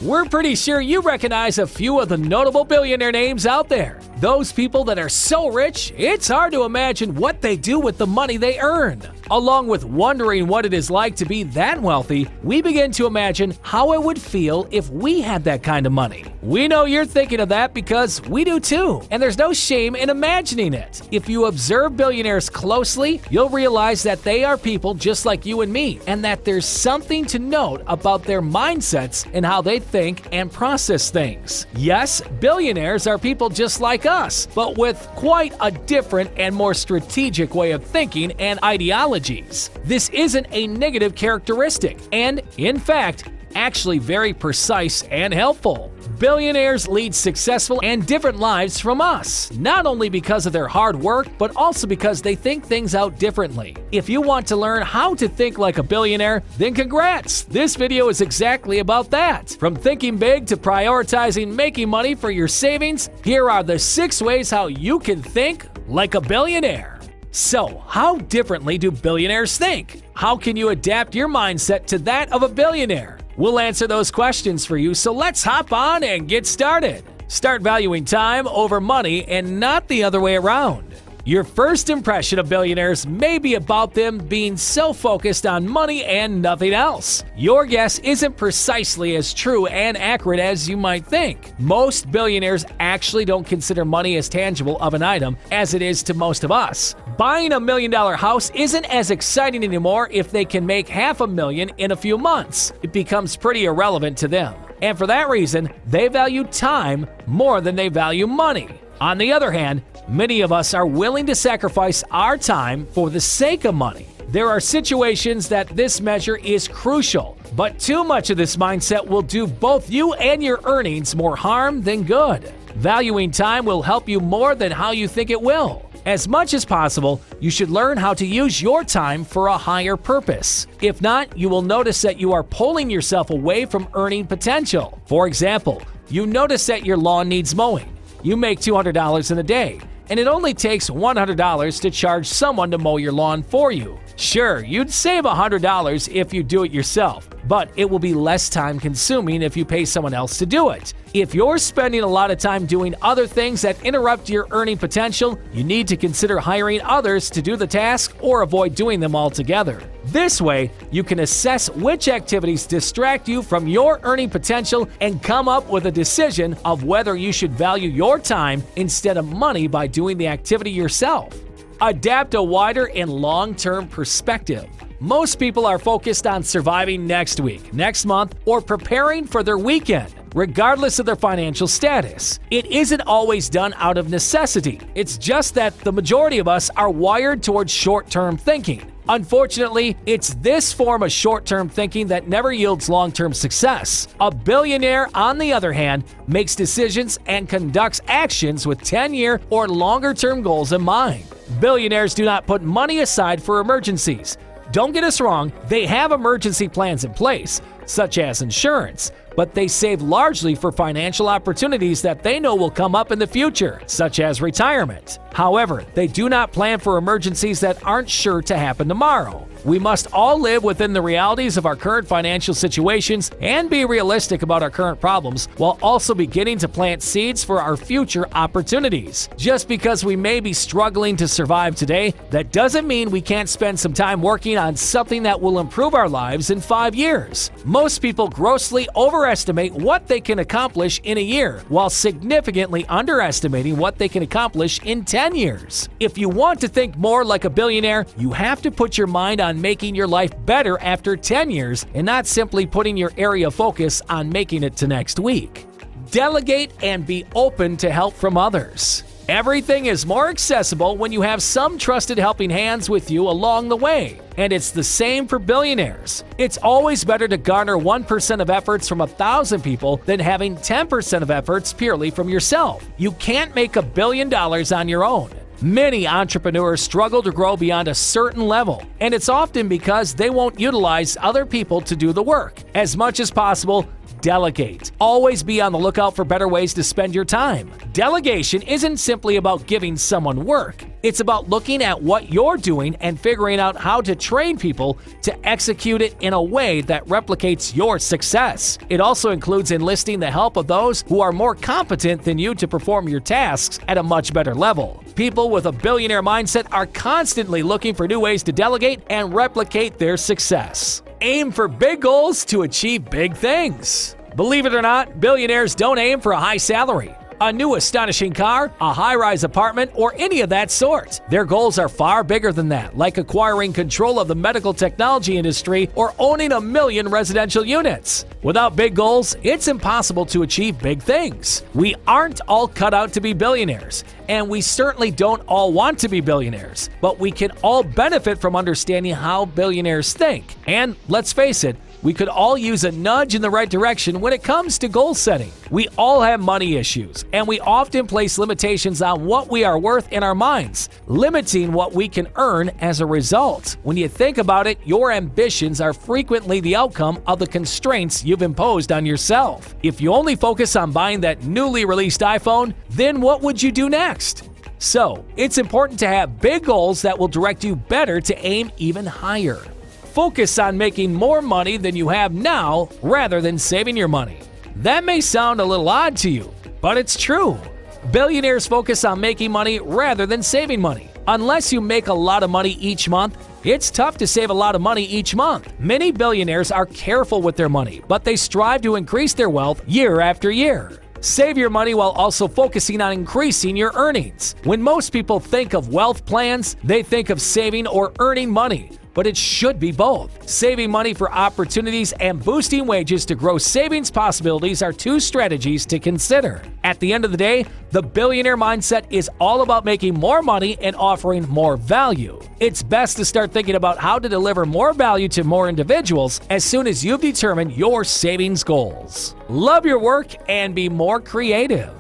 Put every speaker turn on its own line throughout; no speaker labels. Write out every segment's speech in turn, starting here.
We're pretty sure you recognize a few of the notable billionaire names out there. Those people that are so rich, it's hard to imagine what they do with the money they earn. Along with wondering what it is like to be that wealthy, we begin to imagine how it would feel if we had that kind of money. We know you're thinking of that because we do too, and there's no shame in imagining it. If you observe billionaires closely, you'll realize that they are people just like you and me, and that there's something to note about their mindsets and how they think and process things. Yes, billionaires are people just like us, but with quite a different and more strategic way of thinking and ideologies. This isn't a negative characteristic, and in fact, actually very precise and helpful. Billionaires lead successful and different lives from us, not only because of their hard work, but also because they think things out differently. If you want to learn how to think like a billionaire, then congrats! This video is exactly about that. From thinking big to prioritizing making money for your savings, here are the 6 ways how you can think like a billionaire. So, how differently do billionaires think? How can you adapt your mindset to that of a billionaire? We'll answer those questions for you, so let's hop on and get started. Start valuing time over money and not the other way around. Your first impression of billionaires may be about them being so focused on money and nothing else. Your guess isn't precisely as true and accurate as you might think. Most billionaires actually don't consider money as tangible of an item as it is to most of us. Buying a $1 million house isn't as exciting anymore if they can make $500,000 in a few months. It becomes pretty irrelevant to them. And for that reason, they value time more than they value money. On the other hand, many of us are willing to sacrifice our time for the sake of money. There are situations that this measure is crucial, but too much of this mindset will do both you and your earnings more harm than good. Valuing time will help you more than how you think it will. As much as possible, you should learn how to use your time for a higher purpose. If not, you will notice that you are pulling yourself away from earning potential. For example, you notice that your lawn needs mowing. You make $200 in a day, and it only takes $100 to charge someone to mow your lawn for you. Sure, you'd save $100 if you do it yourself, but it will be less time consuming if you pay someone else to do it. If you're spending a lot of time doing other things that interrupt your earning potential, you need to consider hiring others to do the task or avoid doing them altogether. This way, you can assess which activities distract you from your earning potential and come up with a decision of whether you should value your time instead of money by doing the activity yourself. Adapt a wider and long-term perspective. Most people are focused on surviving next week, next month, or preparing for their weekend, regardless of their financial status. It isn't always done out of necessity. It's just that the majority of us are wired towards short-term thinking. Unfortunately, it's this form of short-term thinking that never yields long-term success. A billionaire, on the other hand, makes decisions and conducts actions with 10-year or longer-term goals in mind. Billionaires do not put money aside for emergencies. Don't get us wrong, they have emergency plans in place, such as insurance, but they save largely for financial opportunities that they know will come up in the future, such as retirement. However, they do not plan for emergencies that aren't sure to happen tomorrow. We must all live within the realities of our current financial situations and be realistic about our current problems, while also beginning to plant seeds for our future opportunities. Just because we may be struggling to survive today, that doesn't mean we can't spend some time working on something that will improve our lives in 5 years. Most people grossly overestimate what they can accomplish in a year, while significantly underestimating what they can accomplish in 10 years. If you want to think more like a billionaire, you have to put your mind on making your life better after 10 years and not simply putting your area of focus on making it to next week. Delegate and be open to help from others. Everything is more accessible when you have some trusted helping hands with you along the way, and it's the same for billionaires. It's always better to garner 1% of efforts from 1,000 people than having 10% of efforts purely from yourself. You can't make $1 billion on your own. Many entrepreneurs struggle to grow beyond a certain level, and it's often because they won't utilize other people to do the work. As much as possible, delegate. Always be on the lookout for better ways to spend your time. Delegation isn't simply about giving someone work. It's about looking at what you're doing and figuring out how to train people to execute it in a way that replicates your success. It also includes enlisting the help of those who are more competent than you to perform your tasks at a much better level. People with a billionaire mindset are constantly looking for new ways to delegate and replicate their success. Aim for big goals to achieve big things. Believe it or not, billionaires don't aim for a high salary, a new astonishing car, a high-rise apartment, or any of that sort. Their goals are far bigger than that, like acquiring control of the medical technology industry or owning 1 million residential units. Without big goals, it's impossible to achieve big things. We aren't all cut out to be billionaires, and we certainly don't all want to be billionaires, but we can all benefit from understanding how billionaires think. And let's face it, we could all use a nudge in the right direction when it comes to goal setting. We all have money issues, and we often place limitations on what we are worth in our minds, limiting what we can earn as a result. When you think about it, your ambitions are frequently the outcome of the constraints you've imposed on yourself. If you only focus on buying that newly released iPhone, then what would you do next? So, it's important to have big goals that will direct you better to aim even higher. Focus on making more money than you have now rather than saving your money. That may sound a little odd to you, but it's true. Billionaires focus on making money rather than saving money. Unless you make a lot of money each month, it's tough to save a lot of money each month. Many billionaires are careful with their money, but they strive to increase their wealth year after year. Save your money while also focusing on increasing your earnings. When most people think of wealth plans, they think of saving or earning money, but it should be both. Saving money for opportunities and boosting wages to grow savings possibilities are two strategies to consider. At the end of the day, the billionaire mindset is all about making more money and offering more value. It's best to start thinking about how to deliver more value to more individuals as soon as you've determined your savings goals. Love your work and be more creative.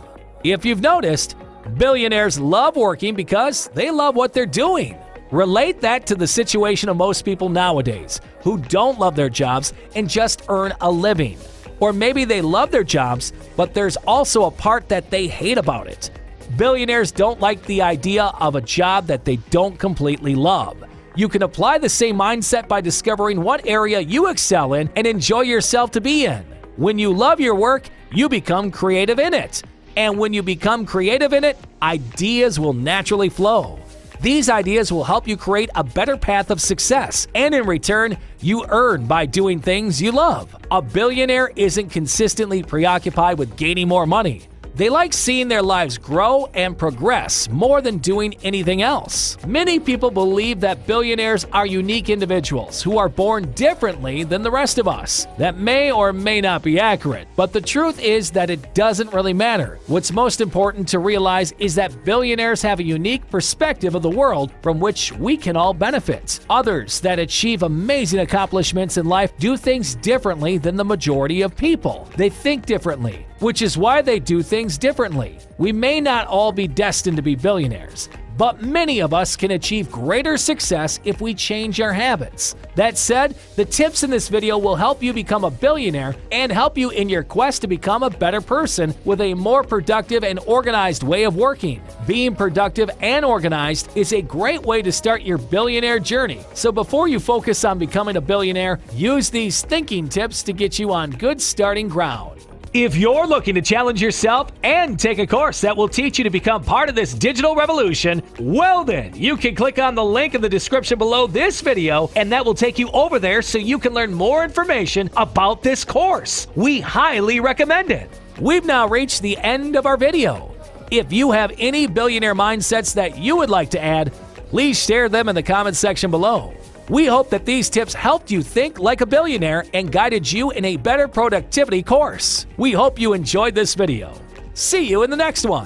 If you've noticed, billionaires love working because they love what they're doing. Relate that to the situation of most people nowadays who don't love their jobs and just earn a living. Or maybe they love their jobs, but there's also a part that they hate about it. Billionaires don't like the idea of a job that they don't completely love. You can apply the same mindset by discovering what area you excel in and enjoy yourself to be in. When you love your work, you become creative in it. And when you become creative in it, ideas will naturally flow. These ideas will help you create a better path of success, and in return, you earn by doing things you love. A billionaire isn't consistently preoccupied with gaining more money. They like seeing their lives grow and progress more than doing anything else. Many people believe that billionaires are unique individuals who are born differently than the rest of us. That may or may not be accurate, but the truth is that it doesn't really matter. What's most important to realize is that billionaires have a unique perspective of the world from which we can all benefit. Others that achieve amazing accomplishments in life do things differently than the majority of people. They think differently, which is why they do things differently. We may not all be destined to be billionaires, but many of us can achieve greater success if we change our habits. That said, the tips in this video will help you become a billionaire and help you in your quest to become a better person with a more productive and organized way of working. Being productive and organized is a great way to start your billionaire journey. So before you focus on becoming a billionaire, use these thinking tips to get you on good starting ground. If you're looking to challenge yourself and take a course that will teach you to become part of this digital revolution, well then, you can click on the link in the description below this video and that will take you over there so you can learn more information about this course. We highly recommend it. We've now reached the end of our video. If you have any billionaire mindsets that you would like to add, please share them in the comments section below. We hope that these tips helped you think like a billionaire and guided you in a better productivity course. We hope you enjoyed this video. See you in the next one.